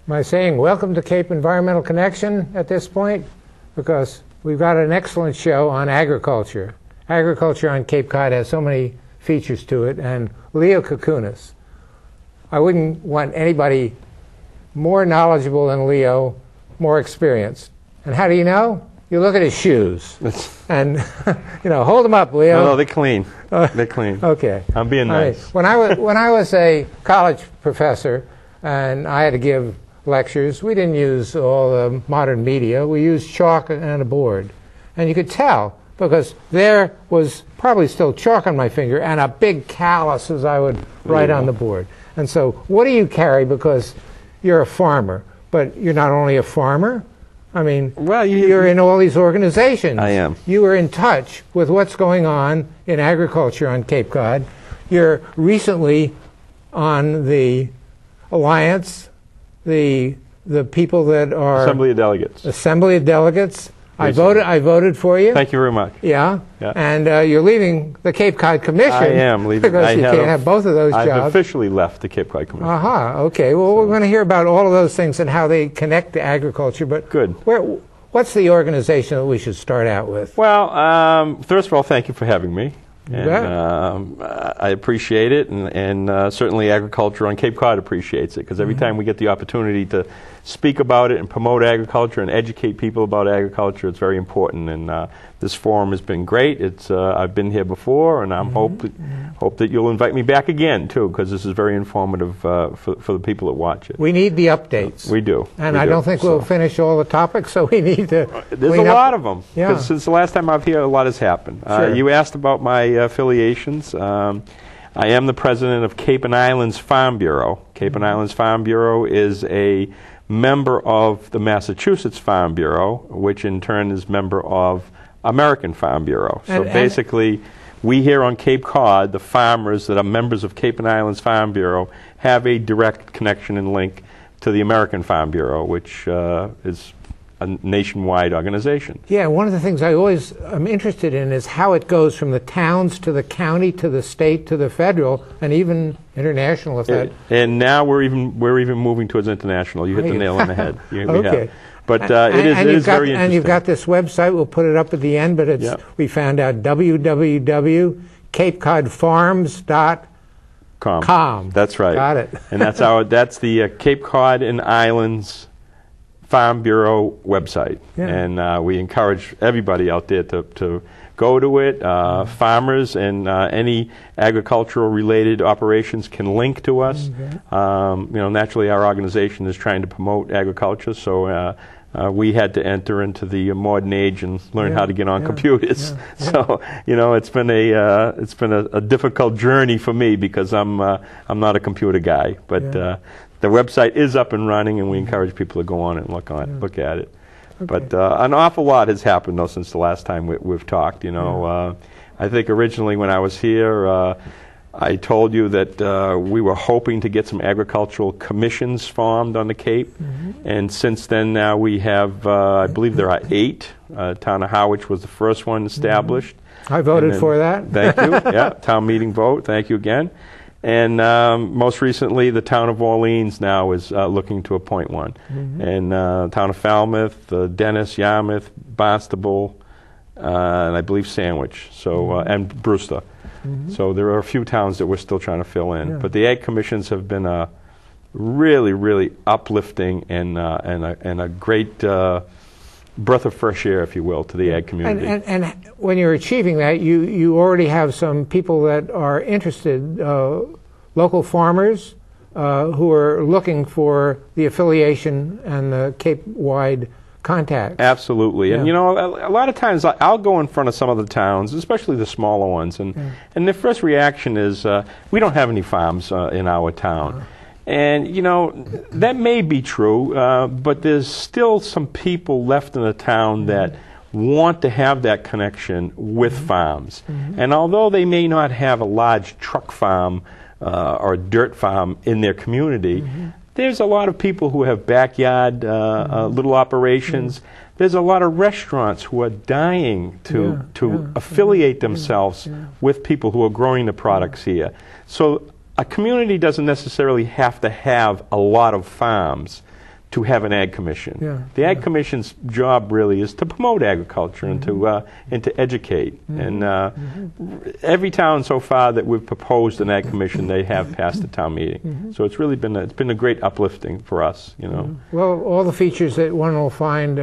Am I saying welcome to Cape Environmental Connection at this point? Because we've got an excellent show on agriculture. Agriculture on Cape Cod has so many features to it, and Leo Kukunis. I wouldn't want anybody more knowledgeable than Leo, more experienced. And how do you know? You look at his shoes. And, you know, hold them up, Leo. No, they're clean. They're clean. Okay. I'm being nice. When I was a college professor and I had to give lectures, we didn't use all the modern media. We used chalk and a board. And you could tell, because there was probably still chalk on my finger and a big callus as I would write on the board. And so what do you carry? Because you're a farmer, but you're not only a farmer. I mean, well, you're in all these organizations. I am. You are in touch with what's going on in agriculture on Cape Cod. You're recently on the Alliance, the people that are Assembly of Delegates. Assembly of Delegates. I voted for you. Thank you very much. Yeah. And you're leaving the Cape Cod Commission. I am leaving. Because you can't have both of those jobs. I've officially left the Cape Cod Commission. Okay. Well, we're going to hear about all of those things and how they connect to agriculture. But good. What's the organization that we should start out with? Well, first of all, thank you for having me. And I appreciate it, and certainly agriculture on Cape Cod appreciates it, because every time we get the opportunity to speak about it and promote agriculture and educate people about agriculture, it's very important. And this forum has been great. I've been here before, and I hope that you'll invite me back again too, because this is very informative for the people that watch it. We need the updates. We do. And I don't think we'll finish all the topics, so we need to. There's a lot of them. Yeah. Because since the last time I've here, a lot has happened. Sure. You asked about my affiliations. I am the president of Cape and Islands Farm Bureau. Cape and Islands Farm Bureau is a member of the Massachusetts Farm Bureau, which in turn is member of American Farm Bureau. So basically, we here on Cape Cod, the farmers that are members of Cape and Islands Farm Bureau, have a direct connection and link to the American Farm Bureau, which is a nationwide organization. Yeah, one of the things I always am interested in is how it goes from the towns to the county to the state to the federal and even international. And now we're even moving towards international. You hit the nail on the head. Okay. But it is very interesting. And you've got this website. We'll put it up at the end. But we found out www.capecodfarms.com. That's right. Got it. And that's the Cape Cod and Islands Farm Bureau website, and we encourage everybody out there to go to it. Farmers and any agricultural related operations can link to us. Naturally our organization is trying to promote agriculture, so we had to enter into the modern age and learn how to get on computers. So it's been a difficult journey for me, because I'm not a computer guy, but. The website is up and running, and we encourage people to go on and look at it. Okay. But an awful lot has happened, though, since the last time we've talked. I think originally when I was here, I told you that we were hoping to get some agricultural commissions formed on the Cape. And since then, now we have, I believe there are 8. Town of Harwich was the first one established. I voted for that. Thank you. Town meeting vote. Thank you again. And most recently, the town of Orleans now is looking to appoint one. And town of Falmouth, Dennis, Yarmouth, Barnstable, and I believe Sandwich, and Brewster. So there are a few towns that we're still trying to fill in. But the Ag Commissions have been really, really uplifting and a great breath of fresh air, if you will, to the ag community. And when you're achieving that, you already have some people that are interested, local farmers who are looking for the affiliation and the Cape-wide contact. Absolutely. And a lot of times I'll go in front of some of the towns, especially the smaller ones, and their first reaction is, we don't have any farms in our town. And, you know, that may be true, but there's still some people left in the town that want to have that connection with farms. And although they may not have a large truck farm or a dirt farm in their community, there's a lot of people who have backyard little operations. There's a lot of restaurants who are dying to affiliate themselves with people who are growing the products here. So a community doesn't necessarily have to have a lot of farms to have an ag commission. The ag commission's job really is to promote agriculture and to educate. And every town so far that we've proposed an ag commission, they have passed the town meeting. So it's really been a great uplifting for us. You know. Well, all the features that one will find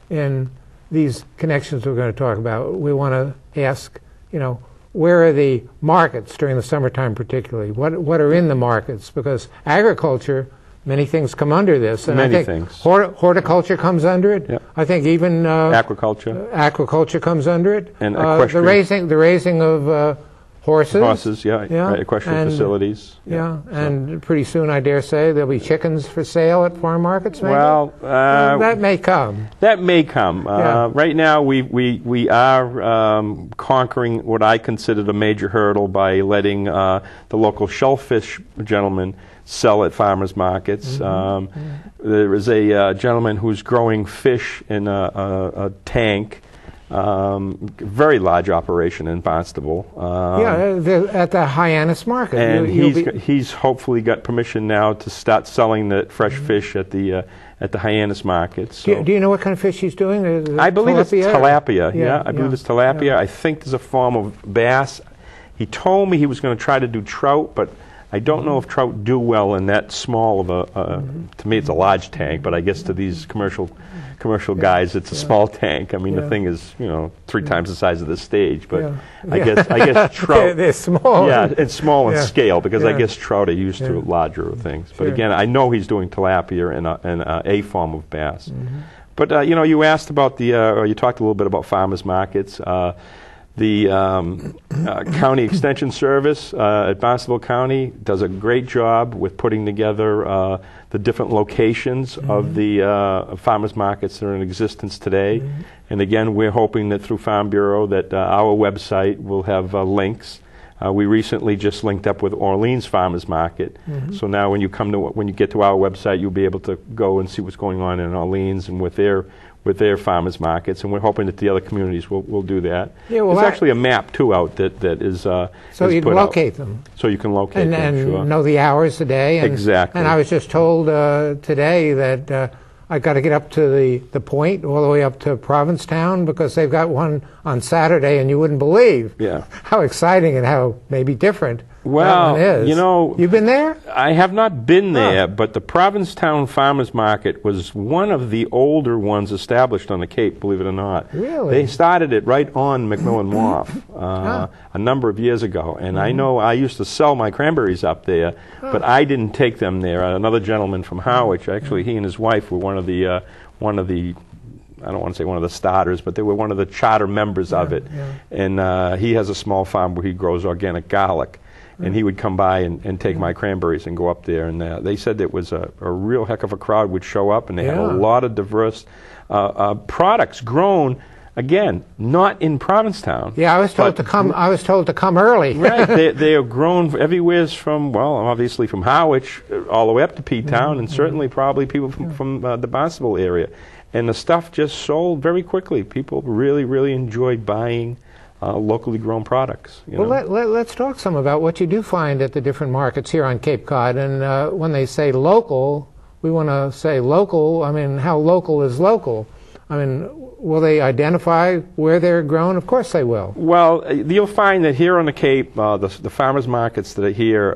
in these connections we're going to talk about, we want to ask, you know, where are the markets during the summertime particularly? What are in the markets? Because agriculture, many things come under this. And Many I think things. Horticulture comes under it. Yep. I think even Aquaculture comes under it. And the raising of horses. Horses, right, equestrian facilities. And pretty soon, I dare say, there'll be chickens for sale at farm markets, maybe? Well, that may come. That may come. Right now, we are conquering what I consider a major hurdle by letting the local shellfish gentleman sell at farmers markets. There is a gentleman who's growing fish in a tank. Very large operation in Barnstable. At the Hyannis market. And he's hopefully got permission now to start selling the fresh fish at the Hyannis market. So do you know what kind of fish he's doing? I believe it's tilapia. I believe it's tilapia. Yeah. I think there's a form of bass. He told me he was going to try to do trout, but I don't know if trout do well in that small of a. To me, it's a large tank, but I guess to these commercial guys, it's a small tank. I mean, the thing is, 3 times the size of the stage. But I guess trout. They're small. Yeah, it's small in scale because I guess trout are used to larger things. But again, I know he's doing tilapia and a form of bass. But you asked about or you talked a little bit about farmers markets. The County Extension Service at Barnstable County does a great job with putting together the different locations of the farmers markets that are in existence today. And again, we're hoping that through Farm Bureau that our website will have links. We recently just linked up with Orleans Farmers Market. So now when you get to our website, you'll be able to go and see what's going on in Orleans and with their farmers markets, and we're hoping that the other communities will do that. There's actually a map too out that is so you can locate them. So you can locate them and know the hours a day. And, exactly. And I was just told today that I got to get up to the point, all the way up to Provincetown, because they've got one on Saturday, and you wouldn't believe how exciting and how maybe different that one is. You've been there? I have not been there, but the Provincetown Farmers Market was one of the older ones established on the Cape, believe it or not. Really? They started it right on McMillan Wharf a number of years ago, and I know I used to sell my cranberries up there, but I didn't take them there. Another gentleman from Harwich, actually, he and his wife were one of the I don't want to say one of the starters, but they were one of the charter members of it. And he has a small farm where he grows organic garlic. And he would come by and take my cranberries and go up there. And they said it was a real heck of a crowd would show up, and they had a lot of diverse products grown. Again, not in Provincetown. Yeah, I was told to come. I was told to come early. Right, they are grown everywhere from obviously from Harwich all the way up to P-Town, and certainly probably people from the Barnstable area. And the stuff just sold very quickly. People really, really enjoy buying locally grown products. Well, let's talk some about what you do find at the different markets here on Cape Cod. And when they say local, we want to say local. I mean, how local is local? I mean, will they identify where they're grown? Of course they will. Well, you'll find that here on the Cape, the farmers markets that are here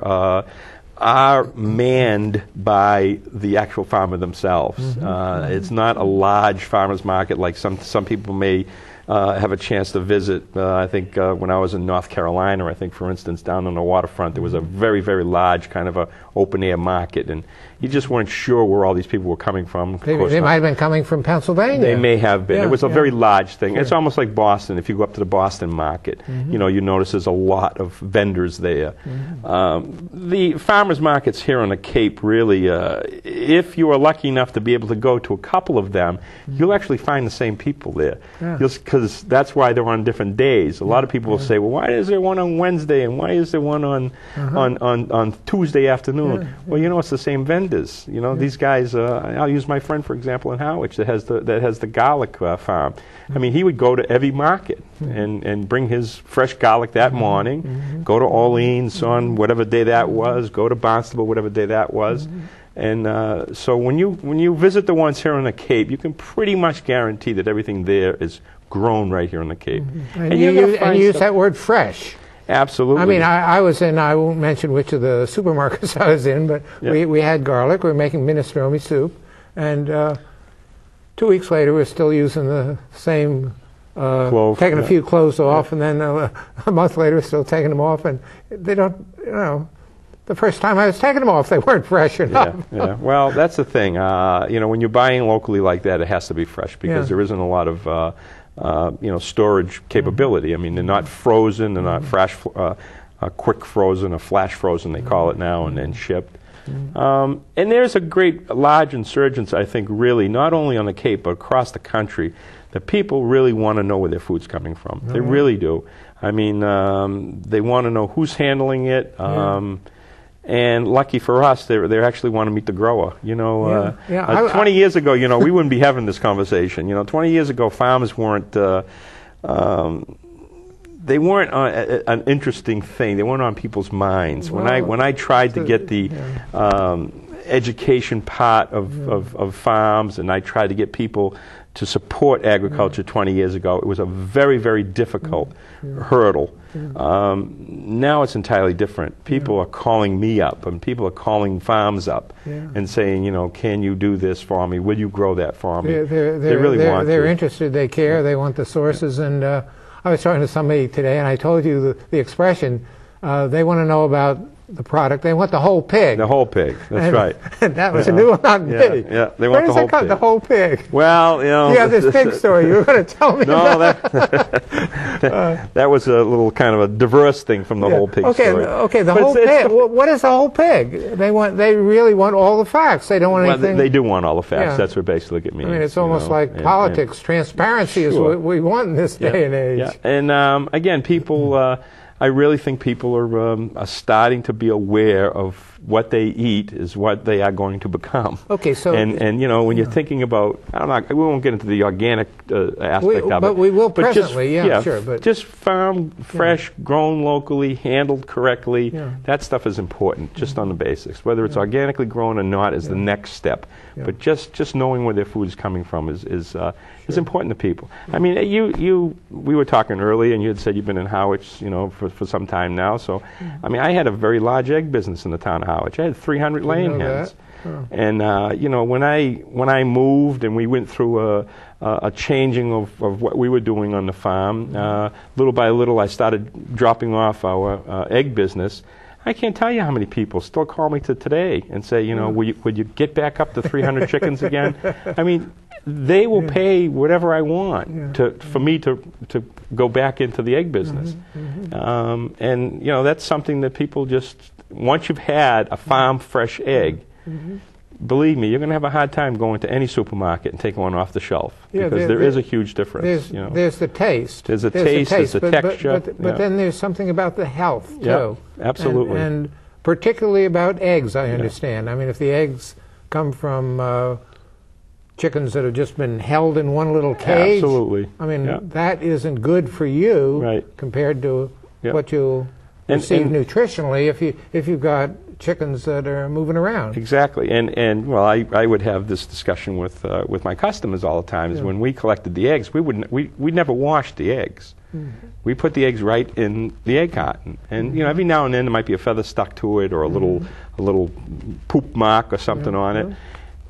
are manned by the actual farmer themselves. It's not a large farmers market like some people may have a chance to visit. I think when I was in North Carolina, I think, for instance, down on the waterfront, there was a very, very large kind of a open air market, and you just weren't sure where all these people were coming from. They might have been coming from Pennsylvania. They may have been. Yeah, it was a very large thing. Sure. It's almost like Boston. If you go up to the Boston market, you know, you notice there's a lot of vendors there. The farmers markets here on the Cape, really, if you are lucky enough to be able to go to a couple of them, you'll actually find the same people there. Because that's why they're on different days. A lot of people will say, well, why is there one on Wednesday and why is there one on Tuesday afternoon? Well, you know, it's the same vendors. You know, these guys, I'll use my friend, for example, in Howard that has the garlic farm. I mean, he would go to every market and bring his fresh garlic that morning, go to Orleans on whatever day that was, go to Barnstable whatever day that was. And so when you visit the ones here on the Cape, you can pretty much guarantee that everything there is grown right here on the Cape. And you use that word fresh. Absolutely. I mean, I was in, I won't mention which of the supermarkets I was in, but we had garlic. We were making minestrone soup. And 2 weeks later, we're still using the same, taking a few cloves off, and then a month later, we're still taking them off. And they don't, you know, the first time I was taking them off, they weren't fresh enough. Well, that's the thing. You know, when you're buying locally like that, it has to be fresh because there isn't a lot of you know, storage capability. I mean, they're not frozen, they're not quick frozen or flash frozen, they call it now, and then shipped. And there's a great large insurgence, I think, really, not only on the Cape, but across the country, that people really want to know where their food's coming from. They really do. I mean, they want to know who's handling it. And lucky for us, they actually want to meet the grower. You know, 20 years ago, you know, we wouldn't be having this conversation. You know, 20 years ago, farmers weren't, they weren't an interesting thing. They weren't on people's minds. Well, when I tried to get the education part of farms, and I tried to get people to support agriculture 20 years ago, it was a very, very difficult hurdle. Now it's entirely different. People are calling me up, and people are calling farms up and saying, you know, can you do this for me? Will you grow that for me? They really want to. They're interested. They care. They want the sources. And I was talking to somebody today, and I told you the expression, they want to know about the product. They want the whole pig. The whole pig. That's right. That was a new one on me. Yeah, they want the whole pig. The whole pig. Well, you know. You have this pig story you were going to tell me about. That was a little kind of a diverse thing from the whole pig story. Okay, the whole pig. What is the whole pig? They really want all the facts. They don't want anything. They do want all the facts. That's what basically it means. I mean, it's almost like politics. Transparency is what we want in this day and age. Yeah. And again, people. I really think people are starting to be aware of what they eat is what they are going to become. Okay, so and you know, when you're thinking about, I don't know, we won't get into the organic aspect of it, but we will presently. Sure. But just farm fresh, grown locally, handled correctly. That stuff is important, just on the basics. Whether it's organically grown or not is the next step. But just knowing where their food is coming from is important to people. I mean, we were talking earlier, and you had said you've been in Howard's, you know, for some time now. So, I mean, I had a very large egg business in the town of Howard. I had 300 laying hens. And you know, when I moved and we went through a changing of what we were doing on the farm, little by little, I started dropping off our egg business. I can't tell you how many people still call me to today and say, you know, would you get back up to 300 chickens again? I mean, they will pay whatever I want for me to go back into the egg business. And, you know, that's something that people just, once you've had a farm fresh egg, believe me, you're going to have a hard time going to any supermarket and taking one off the shelf, because there is a huge difference. There's the taste. There's the taste, there's the texture. But then there's something about the health, too. Absolutely. And particularly about eggs, I understand. I mean, if the eggs come from chickens that have just been held in one little cage, I mean, that isn't good for you compared to what you'll receive nutritionally if you've got chickens that are moving around. Exactly, and well, I would have this discussion with my customers all the time. Is when we collected the eggs, we never washed the eggs. We put the eggs right in the egg carton, and you know, every now and then there might be a feather stuck to it or a little poop mark or something on it.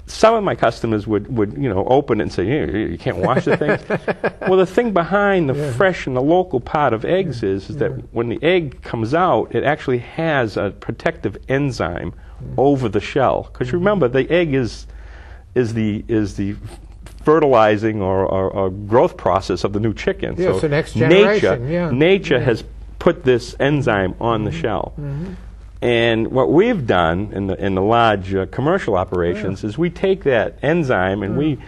Some of my customers would you know, open it and say, you can't wash the things. Well, the thing behind the fresh and the local part of eggs is that when the egg comes out, it actually has a protective enzyme over the shell. Because remember, the egg is the fertilizing or growth process of the new chicken. Yeah, so next generation. Nature has put this enzyme on the shell. And what we've done in the large commercial operations is we take that enzyme and we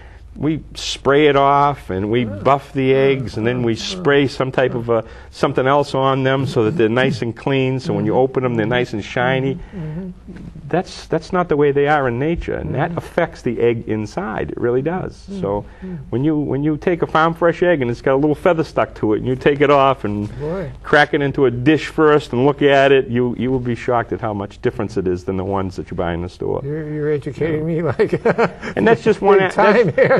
spray it off, and we buff the eggs, and then we spray some type of something else on them so that they're nice and clean, so when you open them they're nice and shiny. That's not the way they are in nature, and that affects the egg inside. It really does. So when you take a farm fresh egg and it's got a little feather stuck to it, and you take it off and crack it into a dish first and look at it, you will be shocked at how much difference it is than the ones that you buy in the store. You're educating me like and that's just one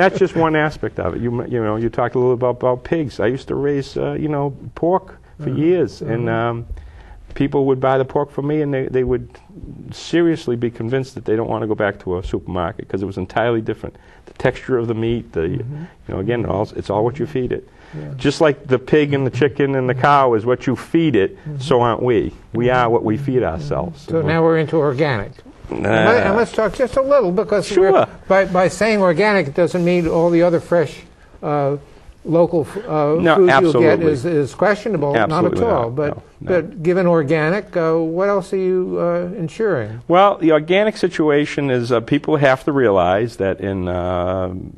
that's just one aspect of it. You talked a little about pigs. I used to raise pork for years, and people would buy the pork from me, and they would seriously be convinced that they don't want to go back to a supermarket because it was entirely different. The texture of the meat, again, it's all what you feed it. Just like the pig and the chicken and the cow is what you feed it, so aren't we. We are what we feed ourselves. So now we're into organic. And let's talk just a little, because by saying organic, it doesn't mean all the other fresh local food you'll get is questionable. Absolutely not at all. But given organic, what else are you ensuring? Well, the organic situation is people have to realize that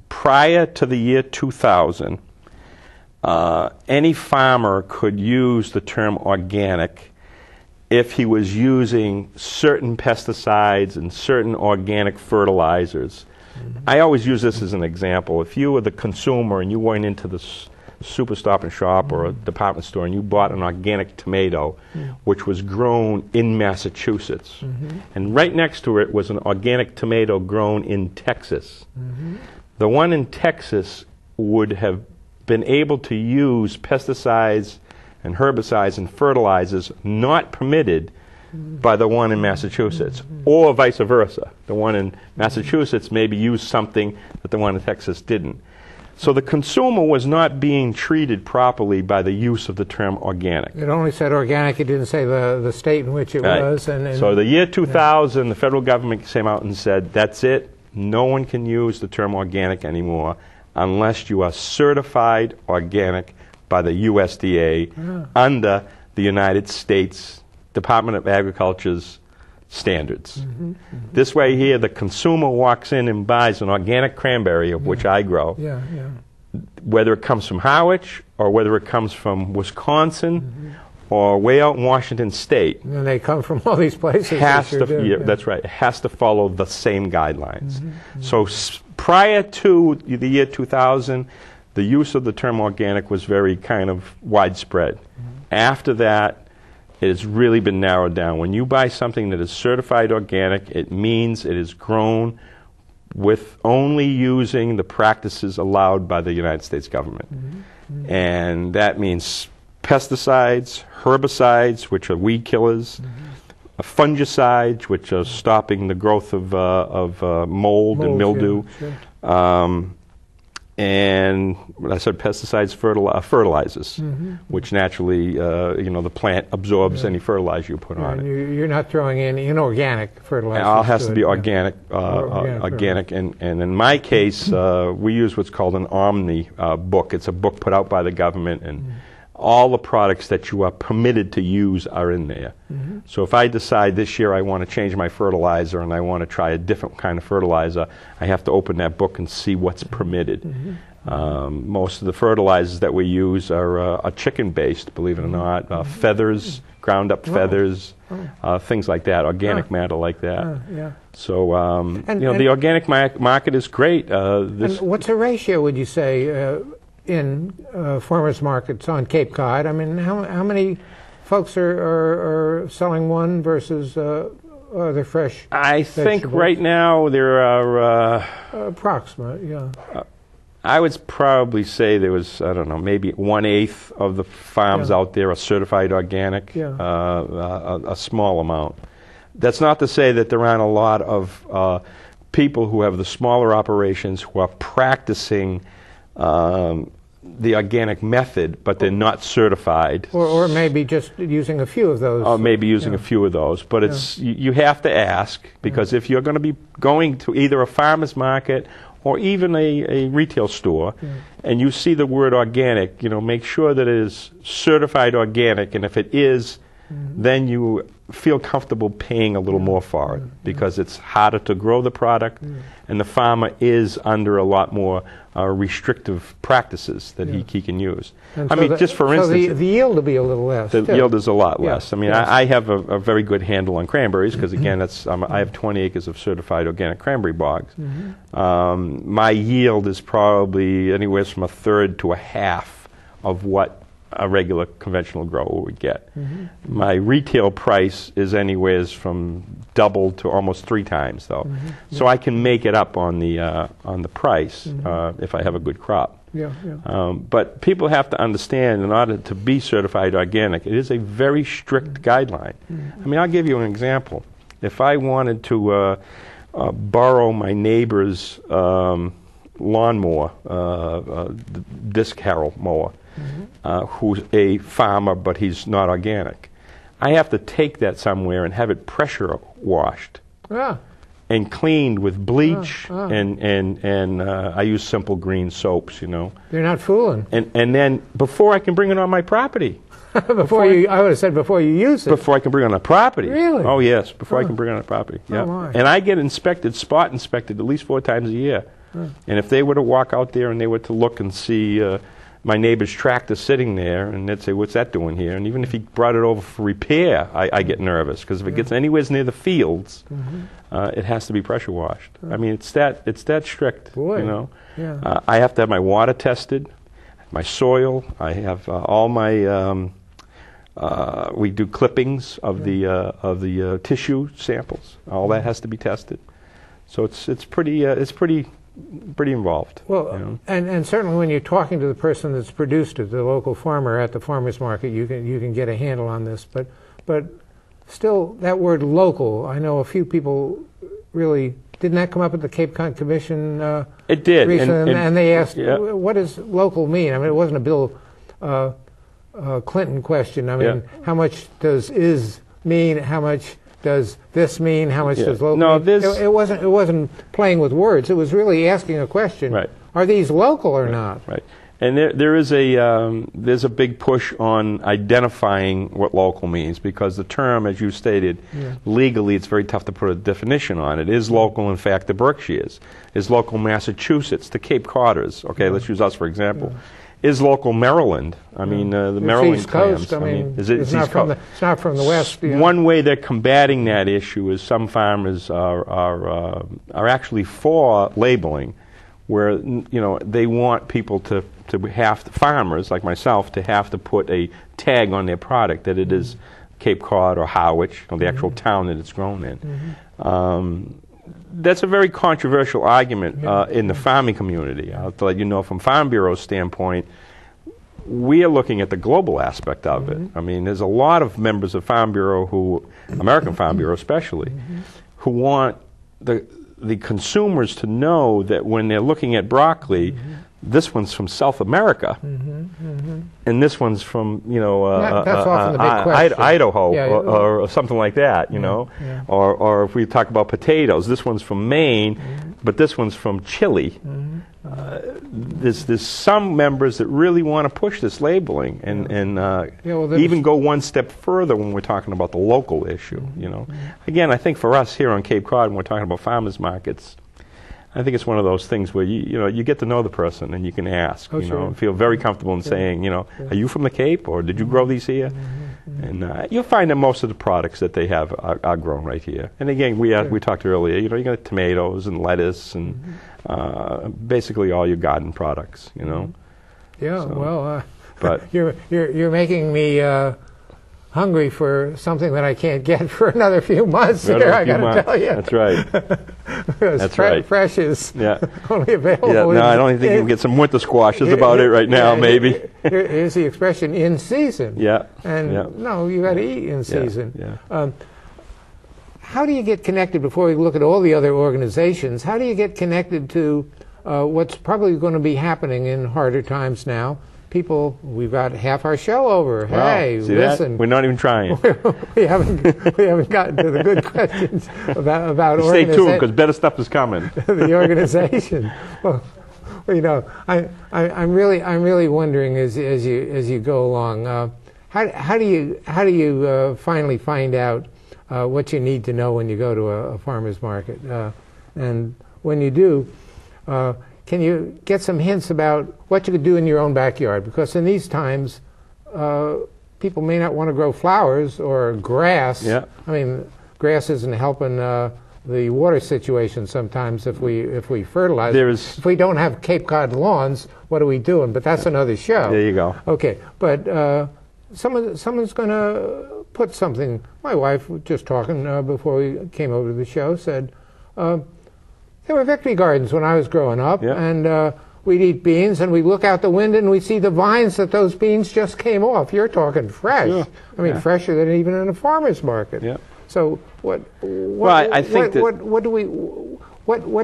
prior to the year 2000, any farmer could use the term organic if he was using certain pesticides and certain organic fertilizers. I always use this as an example. If you were the consumer and you went into the Super Stop and Shop or a department store and you bought an organic tomato which was grown in Massachusetts, and right next to it was an organic tomato grown in Texas, the one in Texas would have been able to use pesticides and herbicides and fertilizers not permitted by the one in Massachusetts, or vice versa. The one in Massachusetts maybe used something that the one in Texas didn't. So the consumer was not being treated properly by the use of the term organic. It only said organic, it didn't say the state in which it was. And so the year 2000, the federal government came out and said, that's it, no one can use the term organic anymore unless you are certified organic by the USDA under the United States Department of Agriculture's standards. This way here, the consumer walks in and buys an organic cranberry, of which I grow, whether it comes from Harwich or whether it comes from Wisconsin or way out in Washington State. And they come from all these places. That's right. It has to follow the same guidelines. So prior to the year 2000, the use of the term organic was very kind of widespread. After that, it has really been narrowed down. When you buy something that is certified organic, it means it is grown with only using the practices allowed by the United States government. And that means pesticides, herbicides, which are weed killers, fungicides, which are stopping the growth of mold and mildew. And I said pesticides, fertilizers, which naturally, the plant absorbs any fertilizer you put on it. You're not throwing in inorganic fertilizer. It all has to be organic, organic. And in my case, we use what's called an Omni book. It's a book put out by the government, and all the products that you are permitted to use are in there. So if I decide this year I want to change my fertilizer and I want to try a different kind of fertilizer, I have to open that book and see what's permitted. Most of the fertilizers that we use are chicken-based, believe it or not. Feathers, ground-up feathers, things like that, organic matter like that. So, the organic market is great. And what's the ratio, would you say, in farmers markets on Cape Cod? I mean, how many folks are selling one versus the fresh I think right now there are approximate, I would probably say there was, I don't know, maybe 1/8 of the farms out there are certified organic, a small amount. That's not to say that there aren't a lot of people who have the smaller operations who are practicing the organic method, but they're not certified. Or maybe just using a few of those. Or maybe using a few of those. But it's you have to ask, because if you're going to be going to either a farmer's market or even a retail store, and you see the word organic, make sure that it is certified organic, and if it is, then you feel comfortable paying a little more for it, because it's harder to grow the product, and the farmer is under a lot more restrictive practices that he can use. And I mean, just for instance... So the yield will be a little less, The yield is a lot less. I mean, Yes. I have a very good handle on cranberries, because, again, I have 20 acres of certified organic cranberry bogs. My yield is probably anywhere from a third to a half of what a regular conventional grower would get. My retail price is anywhere from double to almost 3 times, though. So I can make it up on the price if I have a good crop. But people have to understand, in order to be certified organic, it is a very strict guideline. I mean, I'll give you an example. If I wanted to borrow my neighbor's lawnmower, disc harrow mower, who's a farmer but he's not organic, I have to take that somewhere and have it pressure washed and cleaned with bleach, and I use Simple Green soaps, They're not fooling. And then before I can bring it on my property. I would have said before you use it. Before I can bring it on the property. Really? Oh, yes, before I can bring it on the property. Yeah. My. And I get spot inspected at least 4 times a year. And if they were to walk out there and they were to look and see my neighbor's tractor sitting there, and they'd say, "What's that doing here?" And even if he brought it over for repair, I get nervous, because if it gets anywhere near the fields, it has to be pressure washed. I mean, it's that strict. Boy. I have to have my water tested, my soil. I have all my. We do clippings of the tissue samples. All that has to be tested. So it's pretty involved. Well, and certainly when you're talking to the person that's produced it, the local farmer at the farmer's market, you can get a handle on this. But still, that word local, I know a few people really, didn't that come up at the Cape Cod Commission? It did. Recently, and they asked, what does local mean? I mean, it wasn't a Bill Clinton question. I mean, how much does is mean? How much does this mean? How much does local mean? It wasn't playing with words. It was really asking a question. Right. Are these local or not? Right. And there's a big push on identifying what local means, because the term, as you stated, legally it's very tough to put a definition on it. Is local, in fact, the Berkshires? Is local Massachusetts, the Cape Codders? Okay, let's use us for example. Is local Maryland? I mean, the Maryland East Coast. clams. I mean, it's not East Coast. it's not from the West. One way they're combating that issue is some farmers are actually for labeling, where they want people to have farmers like myself to have to put a tag on their product that it is Cape Cod or Harwich, or the actual town that it's grown in. That's a very controversial argument in the farming community. I'll let you know, from Farm Bureau's standpoint, we are looking at the global aspect of it. I mean, there's a lot of members of Farm Bureau, American Farm Bureau especially, who want the consumers to know that when they're looking at broccoli, this one's from South America, and this one's from that's often the big question. Idaho or something like that, or if we talk about potatoes, this one's from Maine, but this one's from Chile. There's some members that really want to push this labeling and even go one step further when we're talking about the local issue. Again, I think for us here on Cape Cod, when we're talking about farmers markets, I think it's one of those things where you get to know the person and you can ask, and feel very comfortable in saying, are you from the Cape, or did you grow these here? And you'll find that most of the products that they have are grown right here. And again, we talked earlier, you got tomatoes and lettuce and basically all your garden products, But you're making me hungry for something that I can't get for another few months here, I got to tell you. That's right. That's right. Fresh is only available. No, I don't even think you can get some winter squash. That's about it right now, maybe. Here's the expression, in season. And no, you got to eat in season. How do you get connected, before we look at all the other organizations, how do you get connected to what's probably going to be happening in harder times now, people, we've got half our show over. Wow. Hey, See listen. that? We're not even trying. we haven't gotten to the good questions about Stay tuned, because better stuff is coming. The organization. Well, you know, I'm really wondering as you go along, how do you finally find out what you need to know when you go to a farmer's market, and when you do, can you get some hints about what you could do in your own backyard? Because in these times, people may not want to grow flowers or grass. Yeah. I mean, grass isn't helping the water situation sometimes if we fertilize. If we don't have Cape Cod lawns, what are we doing? But that's another show. There you go. Okay, but someone's going to put something. My wife was just talking before we came over to the show, said, there were victory gardens when I was growing up, yeah. and we'd eat beans, and we'd look out the window, and we'd see the vines that those beans just came off. You're talking fresh. Sure. I mean, fresher than even in a farmer's market. Yeah. So what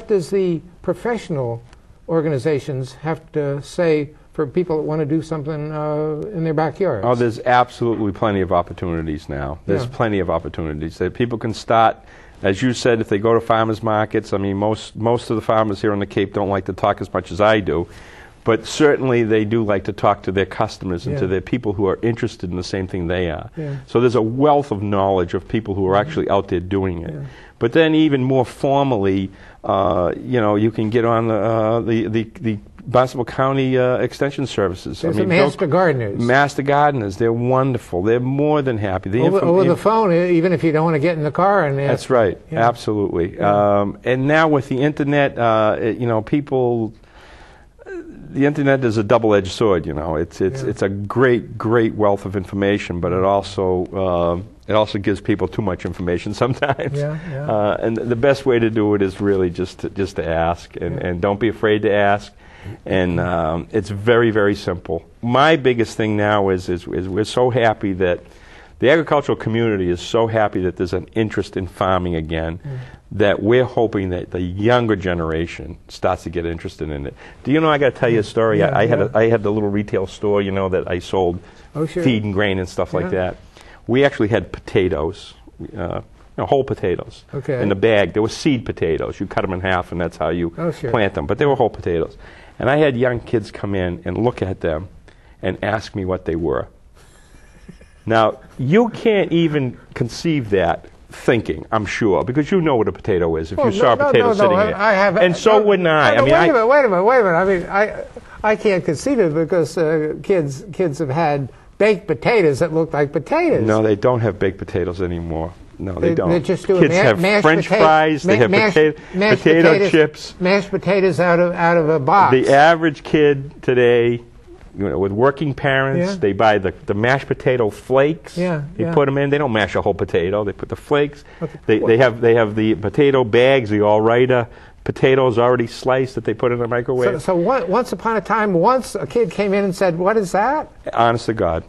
does the professional organizations have to say for people that want to do something in their backyards? Oh, there's absolutely plenty of opportunities now. There's plenty of opportunities that people can start. As you said, if they go to farmers markets, I mean, most of the farmers here on the Cape don't like to talk as much as I do, but certainly they do like to talk to their customers and to their people who are interested in the same thing they are. Yeah. So there's a wealth of knowledge of people who are actually out there doing it. Yeah. But then even more formally, you know, you can get on the Barnstable County Extension Services. There's Master Gardeners. Master Gardeners, they're wonderful. They're more than happy. Over the phone, even if you don't want to get in the car. And that's right, absolutely. Yeah. And now with the Internet, you know, people... The Internet is a double-edged sword, you know. It's a great wealth of information, but it also gives people too much information sometimes. And the best way to do it is really just to ask, and don't be afraid to ask. And it's very, very simple. My biggest thing now is we're so happy that the agricultural community is so happy that there's an interest in farming again, that we're hoping that the younger generation starts to get interested in it. Do you know, I got to tell you a story. I had the little retail store, you know, that I sold feed and grain and stuff like that. We actually had potatoes, whole potatoes in the bag. There were seed potatoes. You cut them in half, and that's how you plant them. But they were whole potatoes. And I had young kids come in and look at them and ask me what they were. Now, you can't even conceive that thinking, I'm sure, because you know what a potato is if you saw a potato sitting there. And so wouldn't I. I mean, wait a minute. I mean, I can't conceive it because kids have had baked potatoes that look like potatoes. No, they don't have baked potatoes anymore. No, they don't. They're just doing kids have French fries. They have potato chips. Mashed potatoes out of a box. The average kid today, you know, with working parents, they buy the mashed potato flakes. They put them in. They don't mash a whole potato. They put the flakes. Okay. They have the potato bags, the all-righter potatoes already sliced that they put in the microwave. So once upon a time, a kid came in and said, "What is that?" Honest to God.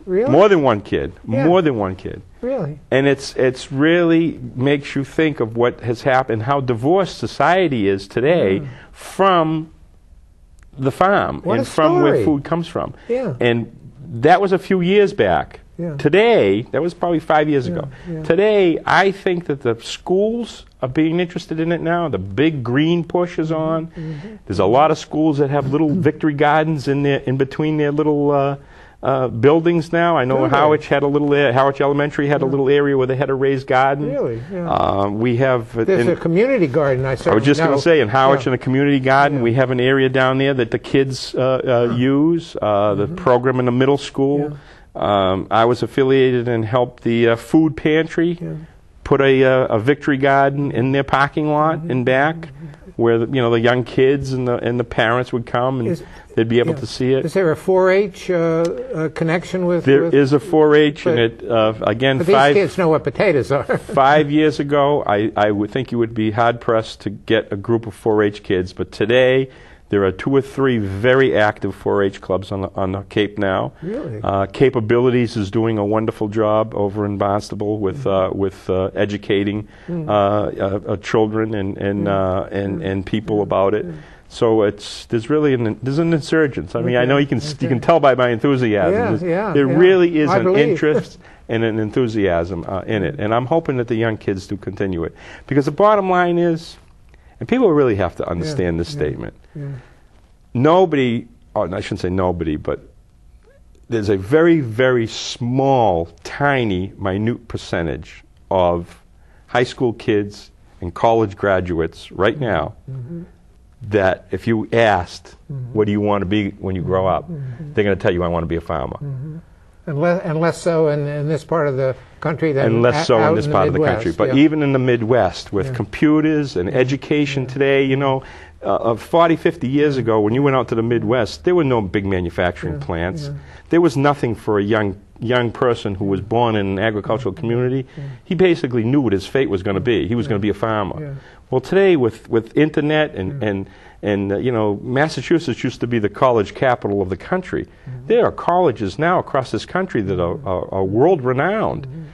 Really? More than one kid. Yeah. More than one kid. Really? And it's really makes you think of what has happened, how divorced society is today from the farm and from where food comes from. Yeah. And that was a few years back. Yeah. Today, that was probably 5 years ago. Yeah. Today, I think that the schools are being interested in it now. The big green push is on. There's a lot of schools that have little victory gardens in between their little buildings now. I know Howard had a little. Howard Elementary had a little area where they had a raised garden. Really? Yeah. We have. There's a community garden. I was just going to say, in Howard in the community garden, we have an area down there that the kids use. The program in the middle school. I was affiliated and helped the food pantry put a victory garden in their parking lot in back, where the young kids and the parents would come and they'd be able to see it. Is there a 4-H connection with? There is a 4-H, and it again. But these kids know what potatoes are. 5 years ago, I would think you would be hard pressed to get a group of 4-H kids, but today there are 2 or 3 very active 4-H clubs on the Cape now. Really? Capabilities is doing a wonderful job over in Barnstable with educating children and people about it. So there's really an insurgence. I mean, I know you can tell by my enthusiasm. There really is an interest and an enthusiasm in it, and I'm hoping that the young kids do continue it. Because the bottom line is, and people really have to understand this statement. Nobody, I shouldn't say nobody, but there's a very, very small, tiny, minute percentage of high school kids and college graduates right now that if you asked, what do you want to be when you grow up, they're going to tell you, I want to be a farmer. And less so in this part of the country than and less so in this part of the country. But yeah. even in the Midwest, with computers and education today, you know, 40, 50 years ago, when you went out to the Midwest, there were no big manufacturing plants. There was nothing for a young person who was born in an agricultural community. He basically knew what his fate was going to be. He was going to be a farmer. Well, today with internet and you know, Massachusetts used to be the college capital of the country. There are colleges now across this country that are world-renowned,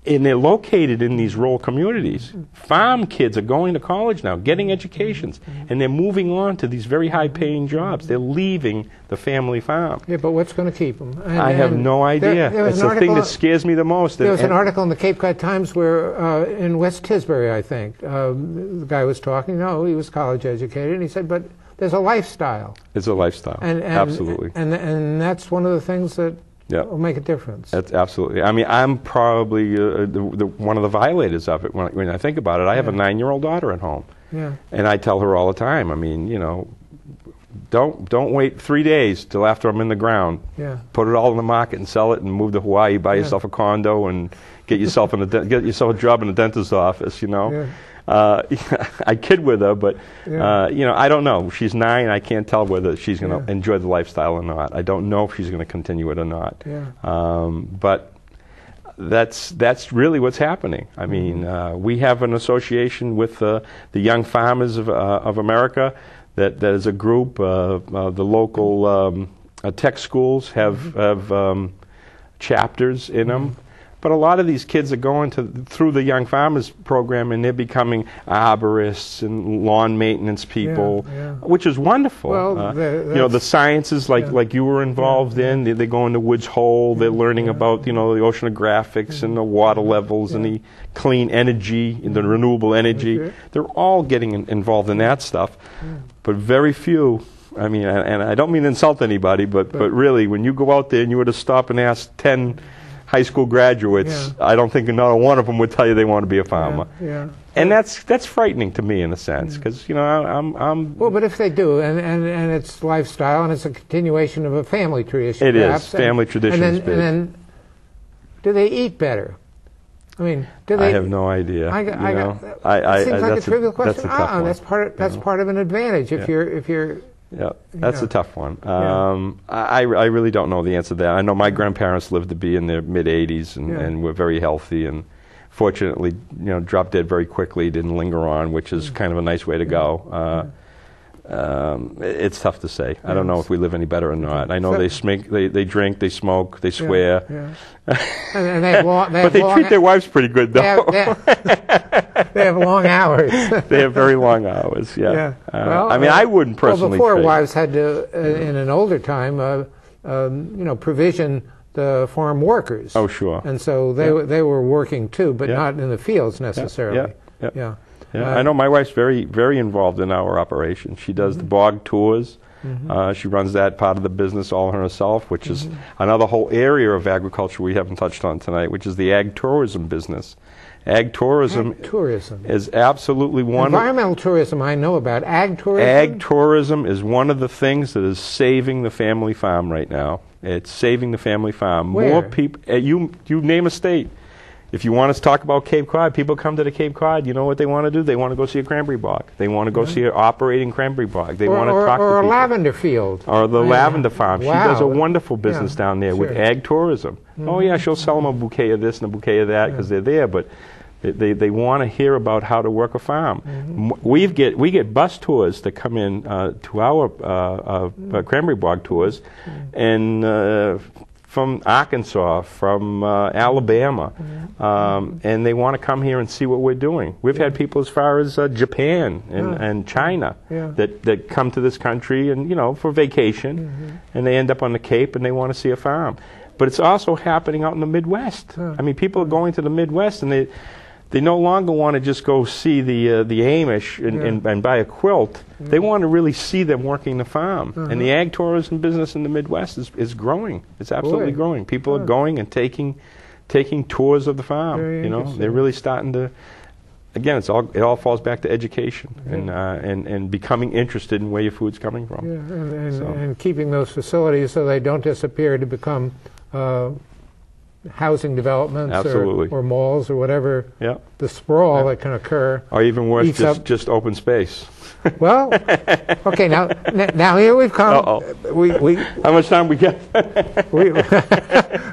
and they're located in these rural communities. Farm kids are going to college now, getting educations, and they're moving on to these very high-paying jobs. They're leaving the family farm. Yeah, but what's going to keep them? I have no idea. It's the thing that scares me the most. There was an article in the Cape Cod Times where, in West Tisbury, I think, the guy was talking. No, he was college educated, and he said, but there's a lifestyle. It's a lifestyle, absolutely. And that's one of the things that will make a difference. That's absolutely. I mean, I'm probably one of the violators of it when I think about it. I have a 9-year-old daughter at home, and I tell her all the time. I mean, you know, don't wait 3 days till after I'm in the ground. Put it all in the market and sell it, and move to Hawaii, buy yourself a condo, and get yourself get yourself a job in the dentist's office. You know. I kid with her, but you know, I don't know. She's 9. I can't tell whether she's going to enjoy the lifestyle or not. I don't know if she's going to continue it or not. But that's really what's happening. I mean, we have an association with the Young Farmers of America. That is a group. The local tech schools have chapters in them. But a lot of these kids are going through the Young Farmers program, and they're becoming arborists and lawn maintenance people, which is wonderful. Well, you know, the sciences like you were involved in, they go into Woods Hole, they're learning about, you know, the oceanographics and the water levels and the clean energy and the renewable energy. They're all getting involved in that stuff, but very few. I mean, and I don't mean to insult anybody, but really, when you go out there and you were to stop and ask 10 high school graduates, I don't think not one of them would tell you they want to be a farmer. And that's frightening to me in a sense, because you know I'm. Well, but if they do, and it's lifestyle, and it's a continuation of a family tradition. It is family tradition. And then, do they eat better? I mean, do they? I have no idea. It seems like a trivial question. That's a tough one. That's part of an advantage if you're. Yeah, that's a tough one. I really don't know the answer to that. I know my grandparents lived to be in their mid-80s and were very healthy, and fortunately, you know, dropped dead very quickly, didn't linger on, which is kind of a nice way to go. It's tough to say. I don't know if we live any better or not. I know they drink, they smoke, they swear. And they have but they treat their wives pretty good, though. They have long hours. They have very long hours, Well, I mean, I wouldn't personally before wives had to, in an older time, you know, provision the farm workers. Oh, sure. And so they were working, too, but not in the fields necessarily. I know my wife's very, very involved in our operation. She does the bog tours. She runs that part of the business all herself, which is another whole area of agriculture we haven't touched on tonight, which is the ag tourism business. Ag tourism is absolutely one. Environmental tourism I know about. Ag tourism? Ag tourism is one of the things that is saving the family farm right now. It's saving the family farm. Where? More people. You name a state. If you want us to talk about Cape Cod, people come to the Cape Cod. You know what they want to do? They want to go see a cranberry bog. They want to go see an operating cranberry bog. They want to talk to people. Or a lavender field. Or the lavender farm. Wow. She does a wonderful business down there with ag tourism. Oh yeah, she'll sell them a bouquet of this and a bouquet of that because they're there, but they want to hear about how to work a farm. We get bus tours that come in to our cranberry bog tours, and from Arkansas, from Alabama, and they want to come here and see what we're doing. We've had people as far as Japan and China that come to this country and, for vacation, and they end up on the Cape and they want to see a farm. But it's also happening out in the Midwest. I mean, people are going to the Midwest and they no longer want to just go see the Amish and buy a quilt. They want to really see them working the farm. And the ag tourism business in the Midwest is growing. It's absolutely growing. People are going and taking tours of the farm. They're really starting to. Again, it all falls back to education and becoming interested in where your food's coming from. And keeping those facilities so they don't disappear to become housing developments or malls or whatever, the sprawl that can occur. Or even worse, just open space. Well, okay, now here we've come. How much time we got?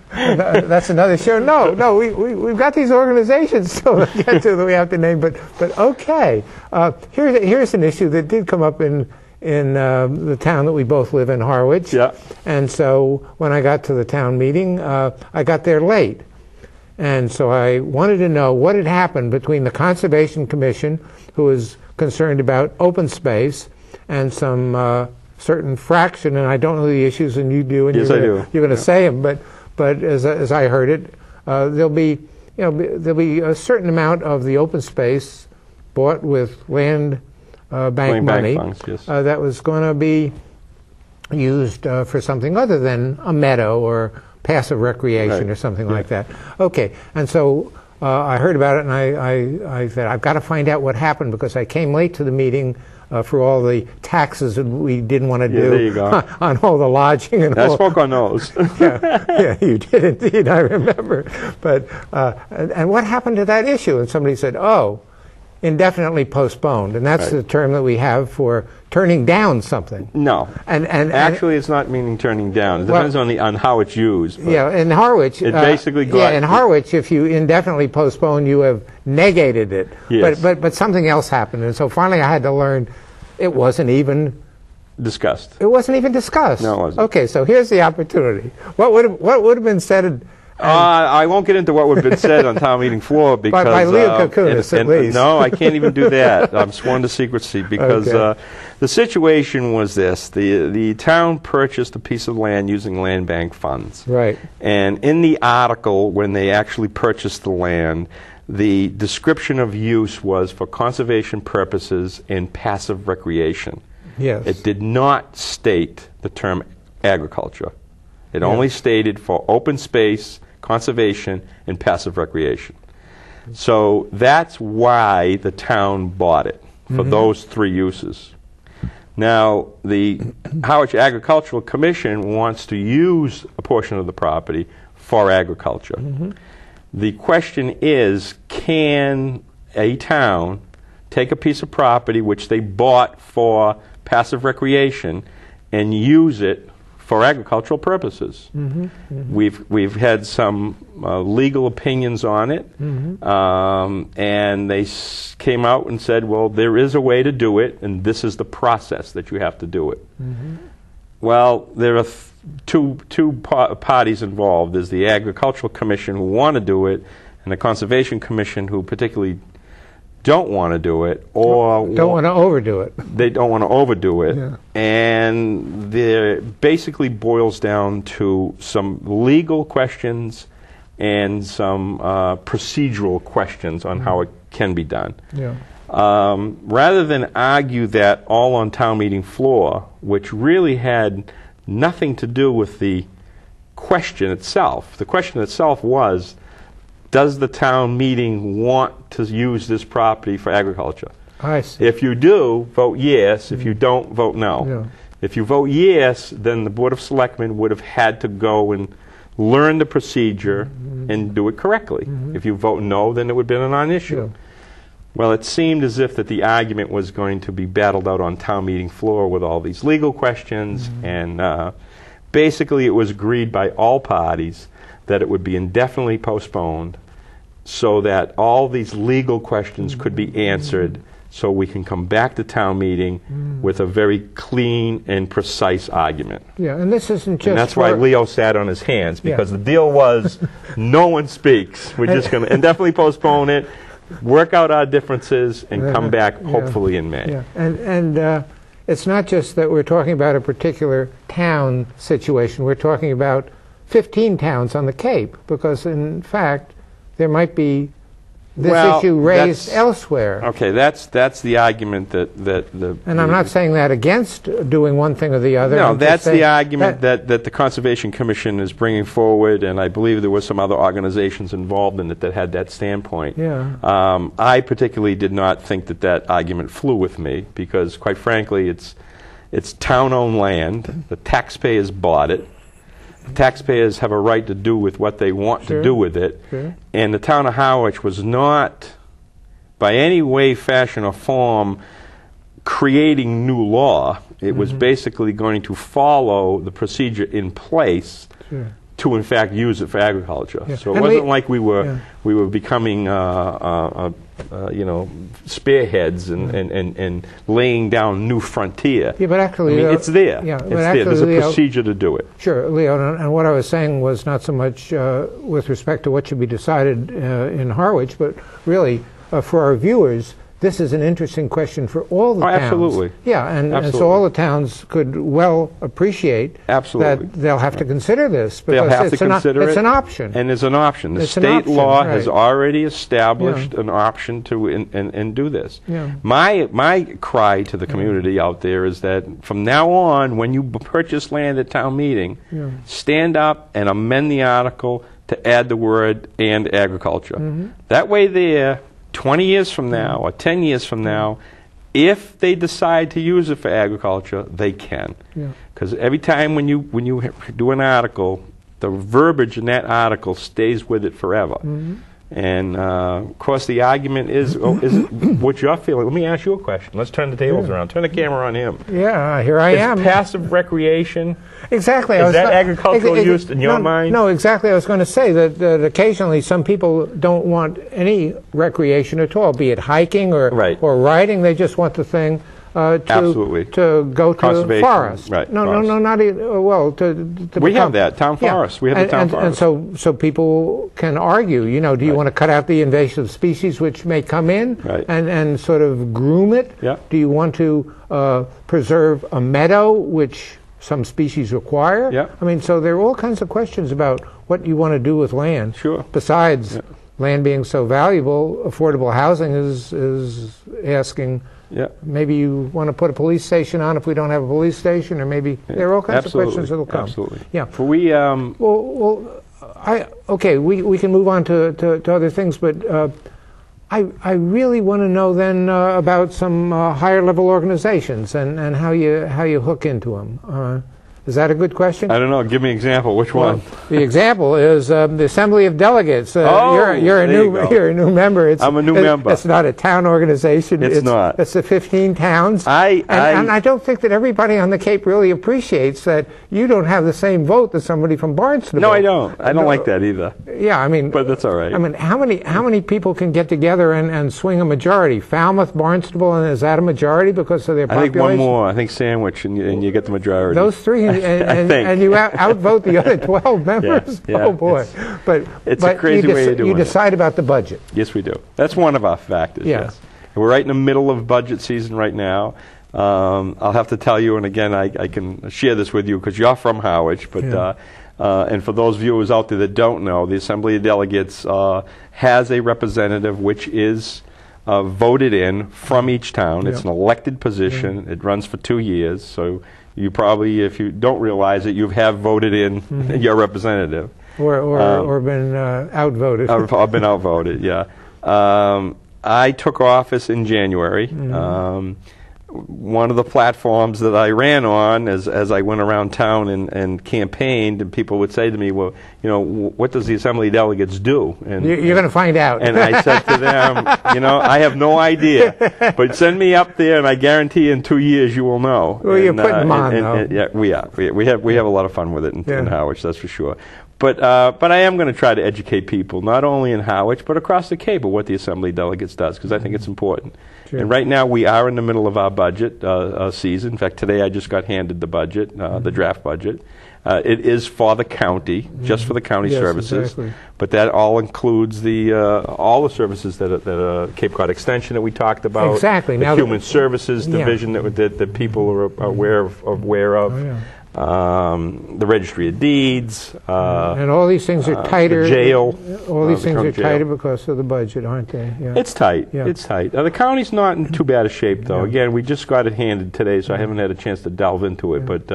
That's another show. No, we've got these organizations still to get to that we have to name, but okay. Here's an issue that did come up in the town that we both live in, Harwich. Yeah. And so when I got to the town meeting, I got there late. And so I wanted to know what had happened between the Conservation Commission, who was concerned about open space, and some certain fraction, and I don't know the issues, and you do, and yes, you're going to say them, but as I heard it, there'll be a certain amount of the open space bought with land bank money funds, that was going to be used for something other than a meadow or passive recreation or something like that. Okay, and so I heard about it, and I said, I've got to find out what happened, because I came late to the meeting for all the taxes that we didn't want to do there you go. on all the lodging. And I spoke on those. yeah, you did indeed, I remember. But and what happened to that issue? And somebody said, indefinitely postponed, and that's the term that we have for turning down something. No, and actually, it's not meaning turning down. It depends on how it's used. In Harwich, it basically in Harwich, if you indefinitely postpone, you have negated it. Yes. But something else happened, and so finally, I had to learn it wasn't even discussed. It wasn't even discussed. No, it wasn't. Okay, so here's the opportunity. What would have been said? I won't get into what would have been said on town meeting floor because by Leo Kukunis, at least. No, I can't even do that. I'm sworn to secrecy because the situation was this: the town purchased a piece of land using land bank funds. Right. And in the article, when they actually purchased the land, the description of use was for conservation purposes and passive recreation. Yes. It did not state the term agriculture. It only stated for open space, conservation, and passive recreation. So that's why the town bought it, for those three uses. Now, the Harwich Agricultural Commission wants to use a portion of the property for agriculture. The question is, can a town take a piece of property which they bought for passive recreation and use it for agricultural purposes? We've had some legal opinions on it, and they came out and said, well, there is a way to do it, and this is the process that you have to do it. Well, there are two parties involved. There's the Agricultural Commission who want to do it, and the Conservation Commission who particularly don't want to do it, or don't want to overdo it. They don't want to overdo it, and it basically boils down to some legal questions and some procedural questions on how it can be done. Rather than argue that all on town meeting floor, which really had nothing to do with the question itself. The question itself was, does the town meeting want to use this property for agriculture? I see. If you do, vote yes. If you don't, vote no. If you vote yes, then the Board of Selectmen would have had to go and learn the procedure and do it correctly. If you vote no, then it would have been a non-issue. Well, it seemed as if that the argument was going to be battled out on town meeting floor with all these legal questions, and basically it was agreed by all parties that it would be indefinitely postponed so that all these legal questions could be answered, so we can come back to town meeting with a very clean and precise argument. Yeah, and this isn't just. And that's why Leo sat on his hands, because the deal was no one speaks. We're just going to indefinitely postpone it, work out our differences, and come back hopefully in May. Yeah, and it's not just that we're talking about a particular town situation. We're talking about 15 towns on the Cape, because in fact there might be this issue raised elsewhere. Okay, that's the argument that the. And I'm not saying that against doing one thing or the other. No, that's the argument that the Conservation Commission is bringing forward, and I believe there were some other organizations involved in it that had that standpoint. Yeah. I particularly did not think that argument flew with me, because, quite frankly, it's town-owned land. The taxpayers bought it. Taxpayers have a right to do with what they want to do with it. And the town of Harwich was not, by any way, fashion, or form, creating new law. It was basically going to follow the procedure in place to, in fact, use it for agriculture. So it wasn't like we were becoming spearheads and laying down new frontier. Yeah, but actually, I mean, it's there. Yeah, it's there. There's a procedure to do it. Sure, Leo. And what I was saying was not so much with respect to what should be decided in Harwich, but really for our viewers. This is an interesting question for all the towns. Absolutely. Yeah, and so all the towns could well appreciate that they'll have to consider this, because it's an option. And it's an option. The state law has already established an option to and do this. Yeah. My cry to the community out there is that from now on, when you purchase land at town meeting, stand up and amend the article to add the word "and agriculture." That way there, 20 years from now or 10 years from now, if they decide to use it for agriculture, they can. Because every time when you do an article, the verbiage in that article stays with it forever. And of course, the argument is what you're feeling. Let me ask you a question. Let's turn the tables around. Turn the camera on him. Yeah, here I am. Passive recreation. Exactly. Is that agricultural use in your mind? No, exactly. I was going to say that occasionally some people don't want any recreation at all, be it hiking or riding. They just want the thing to go to the forest. No, not even. Well, we have that town forest. We have the town forest. And so people can argue. You know, do you want to cut out the invasive species which may come in and sort of groom it? Do you want to preserve a meadow which some species require? I mean, so there are all kinds of questions about what you want to do with land. Besides land being so valuable, affordable housing is asking. Maybe you want to put a police station on if we don't have a police station, or maybe there are all kinds of questions that'll come. Yeah. For we. We can move on to other things, but I really want to know then about some higher level organizations and how you hook into them. Is that a good question? I don't know. Give me an example. Which one? The example is the Assembly of Delegates. You're a new member. I'm a new member. It's not a town organization. It's not. It's the 15 towns. And I don't think that everybody on the Cape really appreciates that you don't have the same vote as somebody from Barnstable. No, I don't. I don't like that either. Yeah, I mean. But that's all right. I mean, how many people can get together and swing a majority? Falmouth, Barnstable, and is that a majority because of their population? I think one more. I think Sandwich, and you get the majority. Those three. And you outvote the other 12 members? Oh, boy. But a crazy way of doing it. You decide about the budget. Yes, we do. That's one of our factors, yes. And we're right in the middle of budget season right now. I'll have to tell you, and again, I can share this with you because you're from Harwich, but and for those viewers out there that don't know, the Assembly of Delegates has a representative which is voted in from each town. It's an elected position. It runs for 2 years, so you probably, if you don't realize it, you have voted in your representative. Or been outvoted. Or been outvoted, yeah. I took office in January. One of the platforms that I ran on as I went around town and campaigned, and people would say to me, well, you know, what does the Assembly of Delegates do? And you're going to find out. And I said to them, you know, I have no idea, but send me up there, and I guarantee in 2 years you will know. Well, you're putting them on, though. Yeah, we are. We have a lot of fun with it in Harwich, that's for sure. But I am going to try to educate people, not only in Harwich, but across the Cape, of what the Assembly of Delegates does, because I think it's important. Sure. And right now, we are in the middle of our budget season. In fact, today I just got handed the budget, the draft budget. It is for the county, just for the county services. Exactly. But that all includes all the services that Cape Cod Extension that we talked about. Exactly. The now Human Services Division that people are aware of. Oh, yeah. The Registry of Deeds. And all these things are tighter. The jail. All these things are tighter because of the budget, aren't they? Yeah. It's tight. Yeah. It's tight. The county's not in too bad a shape, though. Yeah. Again, we just got it handed today, so I haven't had a chance to delve into it. But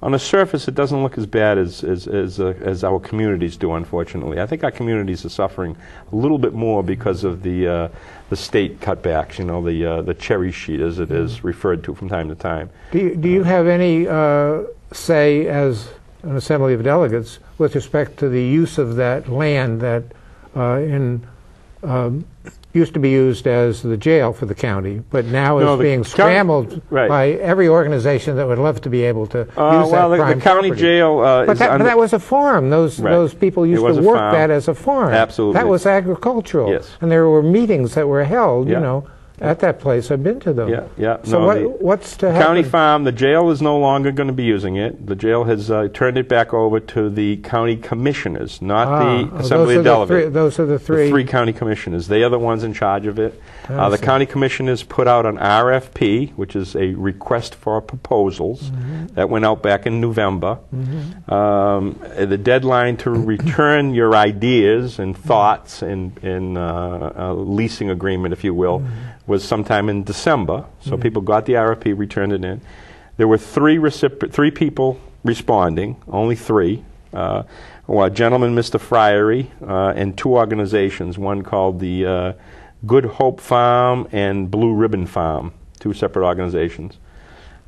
on the surface, it doesn't look as bad as our communities do, unfortunately. I think our communities are suffering a little bit more because of the state cutbacks, the cherry sheet, as it is referred to from time to time. Do you have any say as an Assembly of Delegates with respect to the use of that land that used to be used as the jail for the county, but now is being scrambled by every organization that would love to be able to use that prime the county property. jail But that was a farm. Those people used to work that as a farm. Absolutely. That was agricultural. Yes. And there were meetings that were held, at that place. I've been to them. Yeah. So what's to happen? County farm, the jail is no longer going to be using it. The jail has turned it back over to the county commissioners, not the Assembly of Delegates. Those are the three. The three county commissioners. They are the ones in charge of it. The county commissioners put out an RFP, which is a request for proposals, that went out back in November. The deadline to return your ideas and thoughts in a leasing agreement, if you will, was sometime in December. So people got the RFP, returned it in. There were three people responding, only three. A gentleman, Mr. Friery, and two organizations, one called the Good Hope Farm and Blue Ribbon Farm, two separate organizations.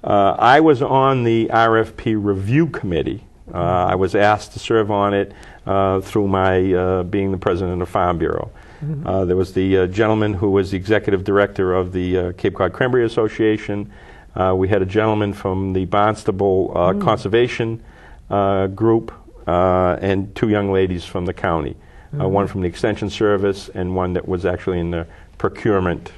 I was on the RFP review committee. I was asked to serve on it through my being the president of Farm Bureau. There was the gentleman who was the executive director of the Cape Cod Cranberry Association. We had a gentleman from the Barnstable Conservation Group and two young ladies from the county. One from the Extension Service and one that was actually in the procurement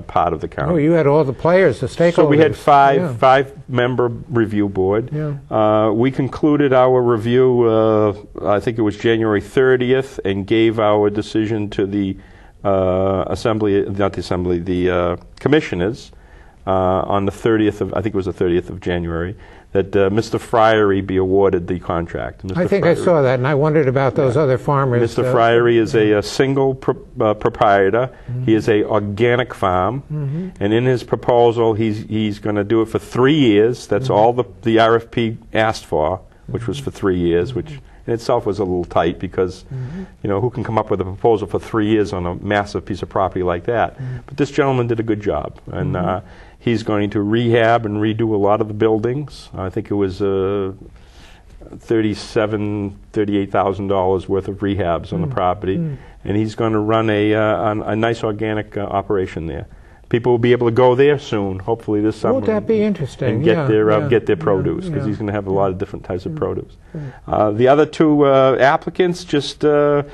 part of the county. Oh, you had all the players, the stakeholders. So we had five-member review board. Yeah. We concluded our review, I think it was January 30th, and gave our decision to the the commissioners on the 30th of, I think it was the 30th of January, that Mr. Friery be awarded the contract. I think I saw that, and I wondered about those other farmers. Mr. Friery is a single proprietor. He is a organic farm, and in his proposal, he's going to do it for 3 years. That's all the RFP asked for, which was for 3 years, which in itself was a little tight because, who can come up with a proposal for 3 years on a massive piece of property like that? But this gentleman did a good job, and he's going to rehab and redo a lot of the buildings. I think it was $38,000 worth of rehabs on the property, and he's going to run a nice organic operation there. People will be able to go there soon, hopefully this summer. Won't that be interesting? And get their produce, because he's going to have a lot of different types of produce. The other two applicants, there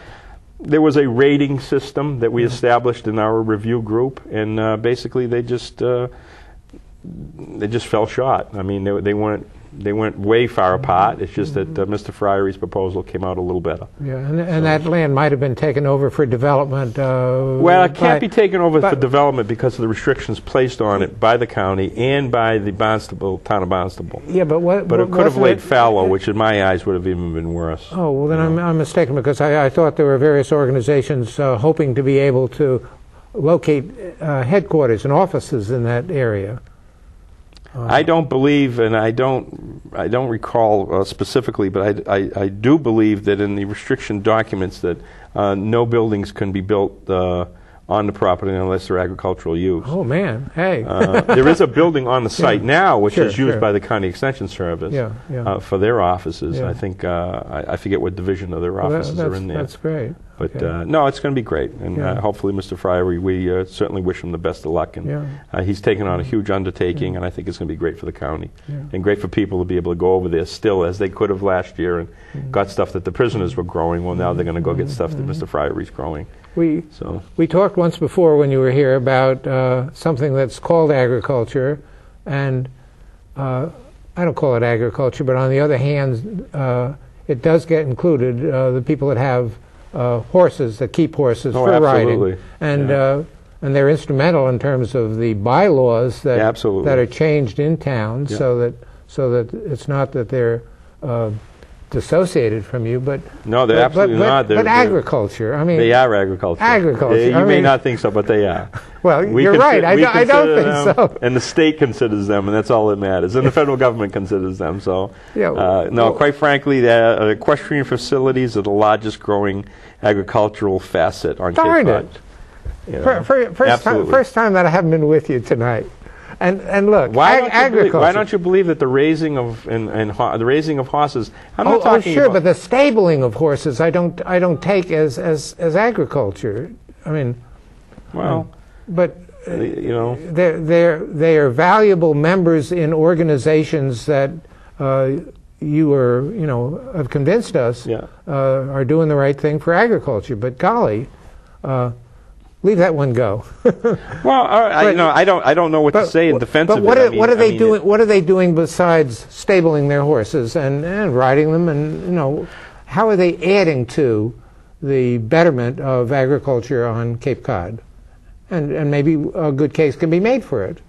was a rating system that we established in our review group, and basically they just fell short. I mean, they weren't way far apart. It's just that Mr. Friery's proposal came out a little better. Yeah, and that land might have been taken over for development. Well, it can't be taken over for development because of the restrictions placed on it by the county and by the town of Barnstable. Yeah, but it could have laid fallow, which in my eyes would have even been worse. Oh, well, then I'm mistaken, because I thought there were various organizations hoping to be able to locate headquarters and offices in that area. I don't believe, and I don't recall specifically, but I do believe that in the restriction documents that no buildings can be built on the property unless they're agricultural use. Oh man, hey! There is a building on the site now, which is used by the County Extension Service for their offices. I think I forget what division of their offices are in there. That's great. But no, it's going to be great, and hopefully, Mr. Fryer, we certainly wish him the best of luck. And he's taken on a huge undertaking, and I think it's going to be great for the county, and great for people to be able to go over there still, as they could have last year, and got stuff that the prisoners were growing. Well, now they're going to go get stuff that Mr. Fryer is growing. We talked once before when you were here about something that's called agriculture, and I don't call it agriculture, but on the other hand, it does get included, the people that have horses, that keep horses for absolutely. Riding, and they're instrumental in terms of the bylaws that are changed in town, so that it's not that they're dissociated from you, but no, they're absolutely not. But agriculture, I mean, they are agriculture. Agriculture. You may not think so, but they are. Well, you're right. I don't think so. And the state considers them, and that's all that matters. And the federal government considers them. So, quite frankly, the equestrian facilities are the largest growing agricultural facet on Cape Cod. Darn it! First time that I haven't been with you tonight. And look, agriculture. Why don't you believe that the raising of the raising of horses? I'm not talking sure, about, but the stabling of horses, I don't take as agriculture. I mean, well, but you know, they are valuable members in organizations that you have convinced us are doing the right thing for agriculture. But golly. Leave that one go. Well, I don't know what to say in defense of it. But what are they doing? What are they doing besides stabling their horses and riding them? And how are they adding to the betterment of agriculture on Cape Cod? And maybe a good case can be made for it.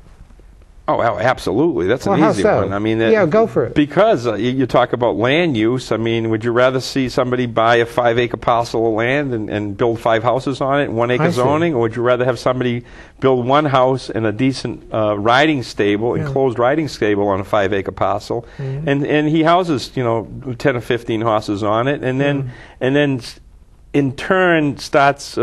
Oh, absolutely. That's an easy one. I mean, go for it. Because you talk about land use. I mean, would you rather see somebody buy a 5-acre parcel of land and build 5 houses on it, 1-acre zoning, or would you rather have somebody build 1 house and a decent riding stable, enclosed riding stable on a 5-acre parcel, and he houses 10 or 15 horses on it, and then in turn starts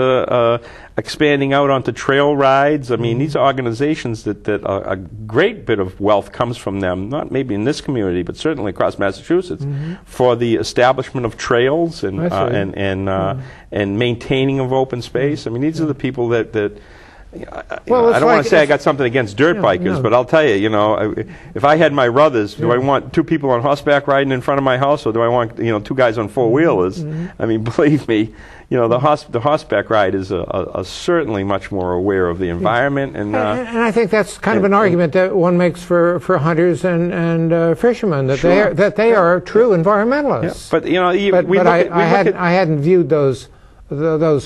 expanding out onto trail rides. I mean, these are organizations that a great bit of wealth comes from them, not maybe in this community, but certainly across Massachusetts, for the establishment of trails and maintaining of open space. I mean, these are the people that I don't want to say I got something against dirt bikers, but I'll tell you, if I had my ruthers, do I want 2 people on horseback riding in front of my house, or do I want 2 guys on 4-wheelers? I mean, believe me, the horseback ride is certainly much more aware of the environment, and I think that's kind of an argument that one makes for hunters and fishermen, that they are true environmentalists. Yeah, but I hadn't viewed those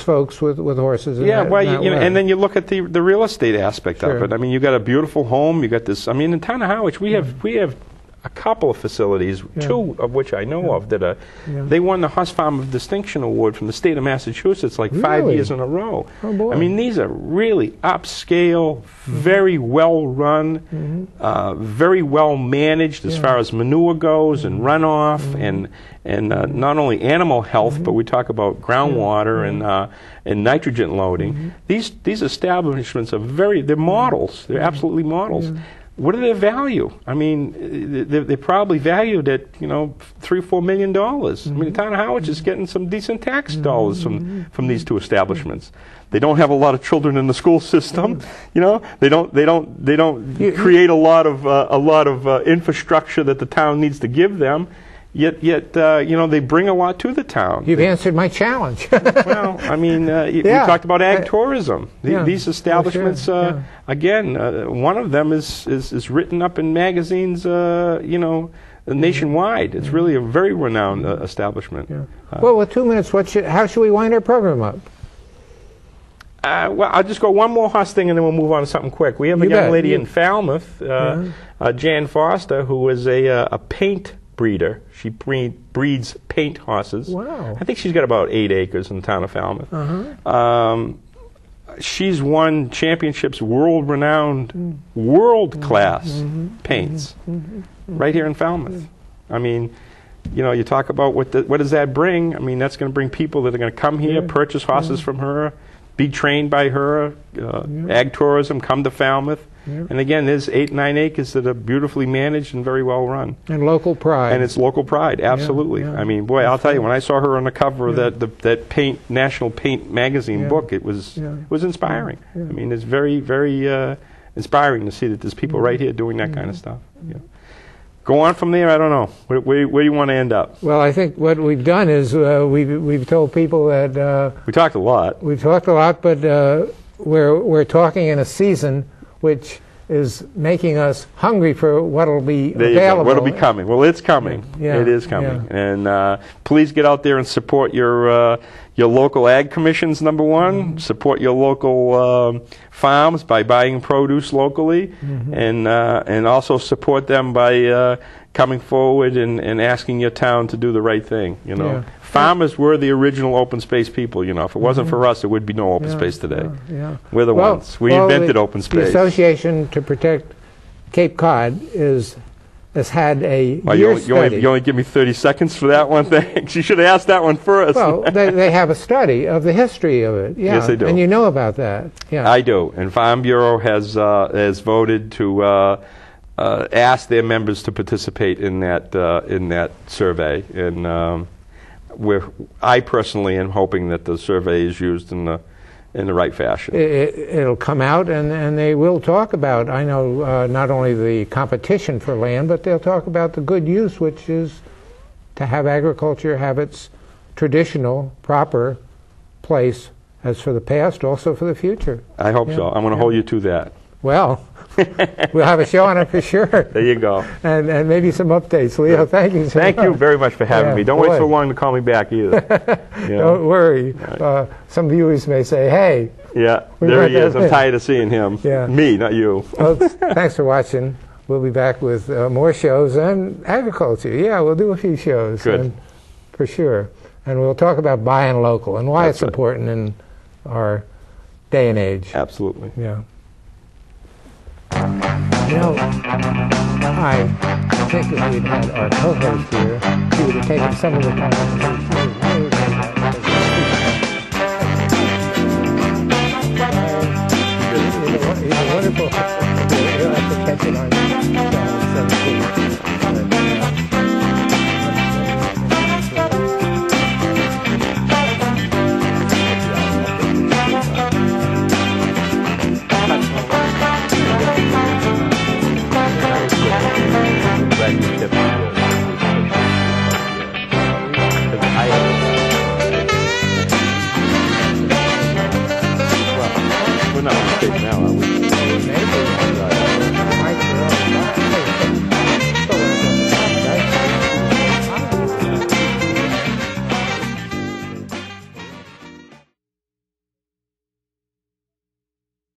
folks with horses. And then you look at the real estate aspect of it. I mean, you got a beautiful home. You got this. I mean, in town of Harwich, we have a couple of facilities, 2 of which I know of that are. They won the Horse Farm of Distinction Award from the state of Massachusetts 5 years in a row. Oh, boy. I mean, these are really upscale, very well run, very well managed as far as manure goes and runoff and not only animal health, but we talk about groundwater and nitrogen loading. These establishments are they're models. They're absolutely models. What are their value? I mean, they're probably valued at $3 or $4 million. I mean, the town of Harwich is getting some decent tax dollars from these 2 establishments. They don't have a lot of children in the school system. They don't create a lot of infrastructure that the town needs to give them. Yet, they bring a lot to the town. You've answered my challenge. Well, I mean, you talked about ag tourism. These establishments, again, one of them is written up in magazines, nationwide. It's really a very renowned establishment. Well, with 2 minutes, how should we wind our program up? Well, I'll just go one more horse thing, and then we'll move on to something quick. We have a young lady in Falmouth, Jan Foster, who is a paint breeder. She breeds paint horses. Wow. I think she's got about 8 acres in the town of Falmouth. She's won championships, world-renowned, world-class paints right here in Falmouth. I mean, you talk about what does that bring? I mean, that's going to bring people that are going to come here, purchase horses from her, be trained by her. Ag tourism, come to Falmouth. And again, there's 8-9 acres that are beautifully managed and very well run. And local pride. And it's local pride, absolutely. I mean, boy, I'll tell you, when I saw her on the cover of that National Paint magazine book, it was inspiring. I mean, it's very, very inspiring to see that there's people right here doing that kind of stuff. Go on from there. I don't know. Where do you want to end up? Well, I think what we've done is we've told people that we talked a lot. We've talked a lot, but we're talking in a season which is making us hungry for what'll be available. What'll be coming? Well, it's coming. It is coming. And please get out there and support your local ag commissions. Number one, support your local farms by buying produce locally, and also support them by coming forward and asking your town to do the right thing. You know, farmers were the original open space people. You know, if it wasn't for us, there would be no open space today. We're the ones. We invented open space. The Association to Protect Cape Cod has had a year's study. You only give me 30 seconds for that one thing? You should have asked that one first. Well, they have a study of the history of it. Yes, they do. And you know about that. I do. And Farm Bureau has voted to ask their members to participate in that survey. And I personally am hoping that the survey is used in the right fashion. It'll come out, and they will talk about, I know, not only the competition for land, but they'll talk about the good use, which is to have agriculture have its traditional, proper place, as for the past, also for the future. I hope so. I'm going to hold you to that. Well, we'll have a show on it for sure. There you go. And maybe some updates. Leo, thank you so much. Thank you very much for having me. Don't wait so long to call me back either. Don't worry. Some viewers may say, hey. Yeah, there he is. I'm tired of seeing him. Me, not you. Well, thanks for watching. We'll be back with more shows and agriculture. Yeah, we'll do a few shows. Good. For sure. And we'll talk about buying local and why it's important in our day and age. Absolutely. Yeah. You know, I think if we'd had our co-host here, he would have taken some of the time. He's a wonderful. You'll have to catch it on